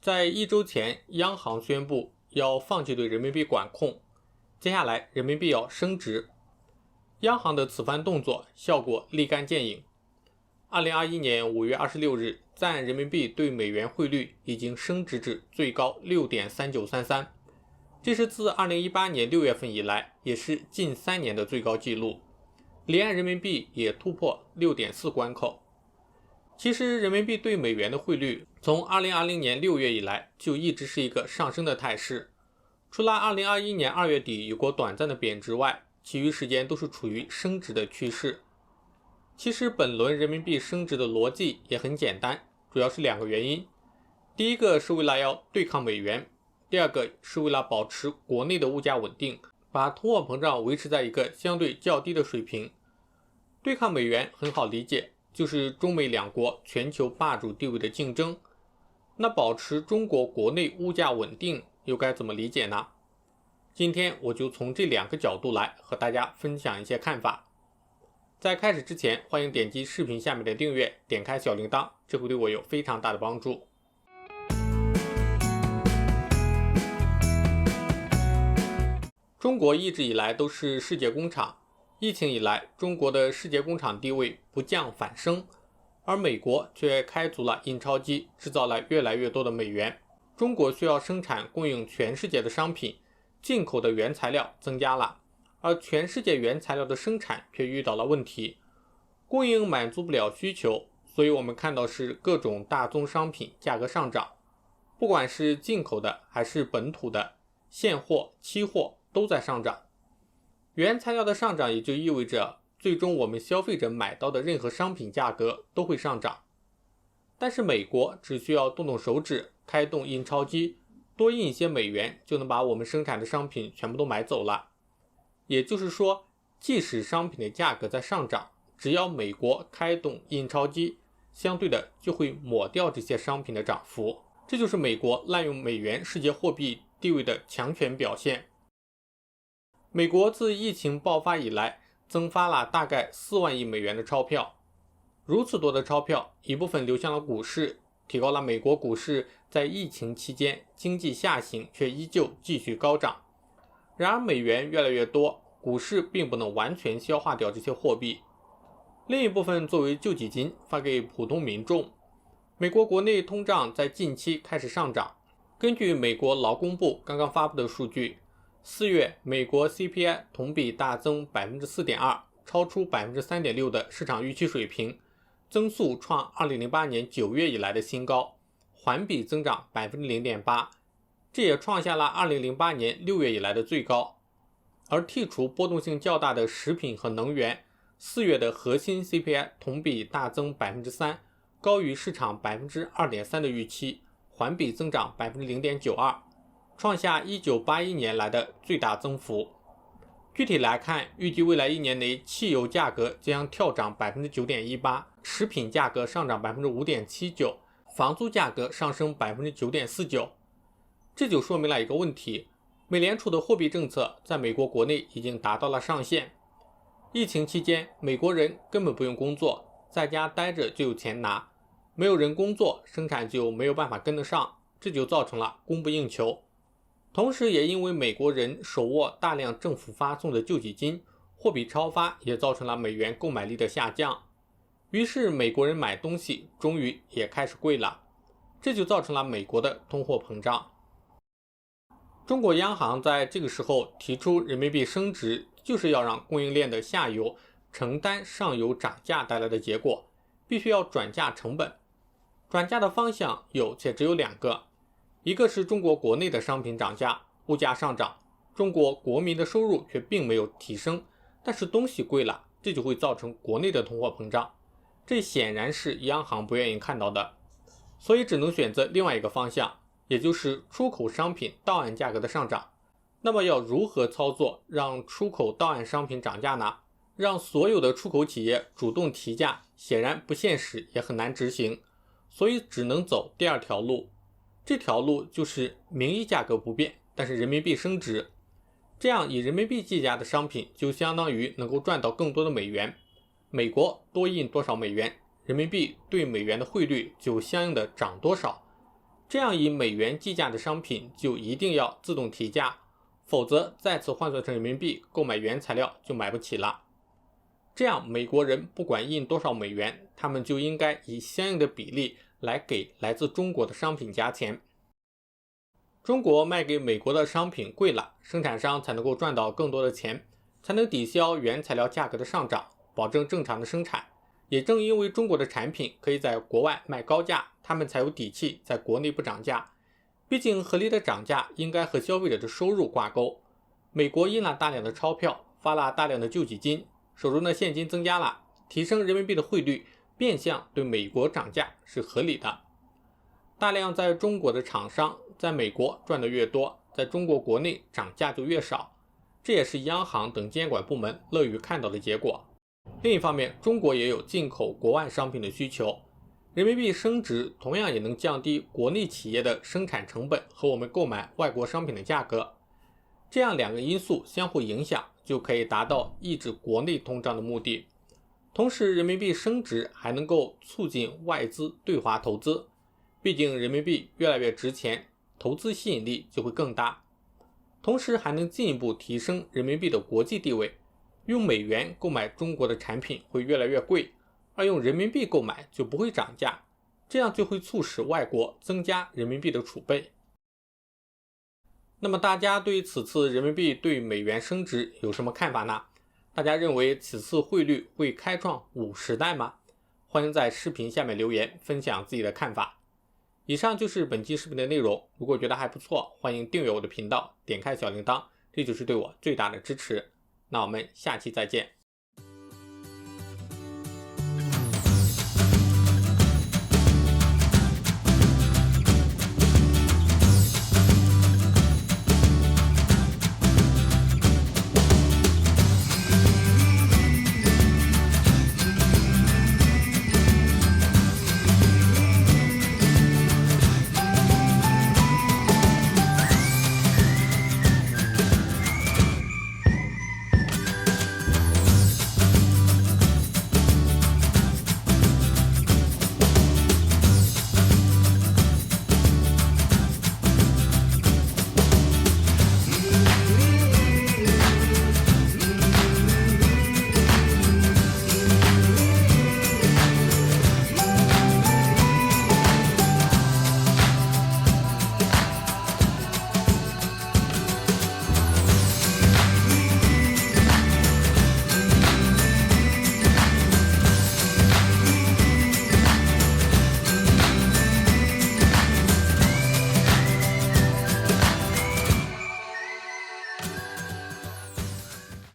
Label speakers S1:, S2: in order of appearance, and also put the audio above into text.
S1: 在1周前，央行宣布要放弃对人民币管控，接下来人民币要升值。央行的此番动作效果立竿见影。2021年5月26日，在岸人民币对美元汇率已经升值至最高 6.3933， 这是自2018年6月份以来，也是近3年的最高纪录。离岸人民币也突破 6.4 关口。其实人民币对美元的汇率从2020年6月以来就一直是一个上升的态势，除了2021年2月底有过短暂的贬值外，其余时间都是处于升值的趋势。其实本轮人民币升值的逻辑也很简单，主要是2个原因。第一个是为了要对抗美元，第二个是为了保持国内的物价稳定，把通货膨胀维持在一个相对较低的水平。对抗美元很好理解，就是中美两国全球霸主地位的竞争。那保持中国国内物价稳定又该怎么理解呢？今天我就从这2个角度来和大家分享一些看法。在开始之前，欢迎点击视频下面的订阅，点开小铃铛，这会对我有非常大的帮助。中国一直以来都是世界工厂，疫情以来，中国的世界工厂地位不降反升，而美国却开足了印钞机，制造了越来越多的美元。中国需要生产供应全世界的商品，进口的原材料增加了，而全世界原材料的生产却遇到了问题，供应满足不了需求，所以我们看到是各种大宗商品价格上涨，不管是进口的还是本土的，现货、期货都在上涨。原材料的上涨也就意味着最终我们消费者买到的任何商品价格都会上涨。但是美国只需要动动手指，开动印钞机，多印一些美元，就能把我们生产的商品全部都买走了。也就是说，即使商品的价格在上涨，只要美国开动印钞机，相对的就会抹掉这些商品的涨幅。这就是美国滥用美元世界货币地位的强权表现。美国自疫情爆发以来，增发了大概4万亿美元的钞票。如此多的钞票，一部分流向了股市，提高了美国股市在疫情期间经济下行却依旧继续高涨。然而美元越来越多，股市并不能完全消化掉这些货币。另一部分作为救济金发给普通民众。美国国内通胀在近期开始上涨。根据美国劳工部刚刚发布的数据，4月美国 CPI 同比大增 4.2%， 超出 3.6% 的市场预期水平，增速创2008年9月以来的新高，环比增长 0.8%， 这也创下了2008年6月以来的最高。而剔除波动性较大的食品和能源，4月的核心 CPI 同比大增 3%， 高于市场 2.3% 的预期，环比增长 0.92%，创下1981年来的最大增幅。具体来看，预计未来1年内汽油价格将跳涨 9.18%， 食品价格上涨 5.79%， 房租价格上升 9.49%。 这就说明了一个问题，美联储的货币政策在美国国内已经达到了上限。疫情期间，美国人根本不用工作，在家待着就有钱拿，没有人工作，生产就没有办法跟得上，这就造成了供不应求。同时也因为美国人手握大量政府发送的救济金，货币超发也造成了美元购买力的下降，于是美国人买东西终于也开始贵了，这就造成了美国的通货膨胀。中国央行在这个时候提出人民币升值，就是要让供应链的下游承担上游涨价带来的结果，必须要转嫁成本。转嫁的方向有且只有2个，一个是中国国内的商品涨价，物价上涨，中国国民的收入却并没有提升，但是东西贵了，这就会造成国内的通货膨胀，这显然是央行不愿意看到的，所以只能选择另外一个方向，也就是出口商品到岸价格的上涨。那么要如何操作让出口到岸商品涨价呢？让所有的出口企业主动提价，显然不现实，也很难执行，所以只能走第2条路。这条路就是名义价格不变，但是人民币升值，这样以人民币计价的商品就相当于能够赚到更多的美元，美国多印多少美元，人民币对美元的汇率就相应的涨多少，这样以美元计价的商品就一定要自动提价，否则再次换算成人民币购买原材料就买不起了。这样美国人不管印多少美元，他们就应该以相应的比例来给来自中国的商品加钱。中国卖给美国的商品贵了，生产商才能够赚到更多的钱，才能抵消原材料价格的上涨，保证正常的生产。也正因为中国的产品可以在国外卖高价，他们才有底气在国内不涨价。毕竟合理的涨价应该和消费者的收入挂钩。美国印了大量的钞票，发了大量的救济金，手中的现金增加了，提升人民币的汇率，变相对美国涨价是合理的。大量在中国的厂商在美国赚得越多，在中国国内涨价就越少，这也是央行等监管部门乐于看到的结果。另一方面，中国也有进口国外商品的需求，人民币升值同样也能降低国内企业的生产成本和我们购买外国商品的价格，这样两个因素相互影响，就可以达到抑制国内通胀的目的。同时，人民币升值还能够促进外资对华投资，毕竟人民币越来越值钱，投资吸引力就会更大。同时还能进一步提升人民币的国际地位，用美元购买中国的产品会越来越贵，而用人民币购买就不会涨价，这样就会促使外国增加人民币的储备。那么大家对此次人民币对美元升值有什么看法呢？大家认为此次汇率会开创5时代吗？欢迎在视频下面留言分享自己的看法。以上就是本期视频的内容，如果觉得还不错，欢迎订阅我的频道，点开小铃铛，这就是对我最大的支持。那我们下期再见。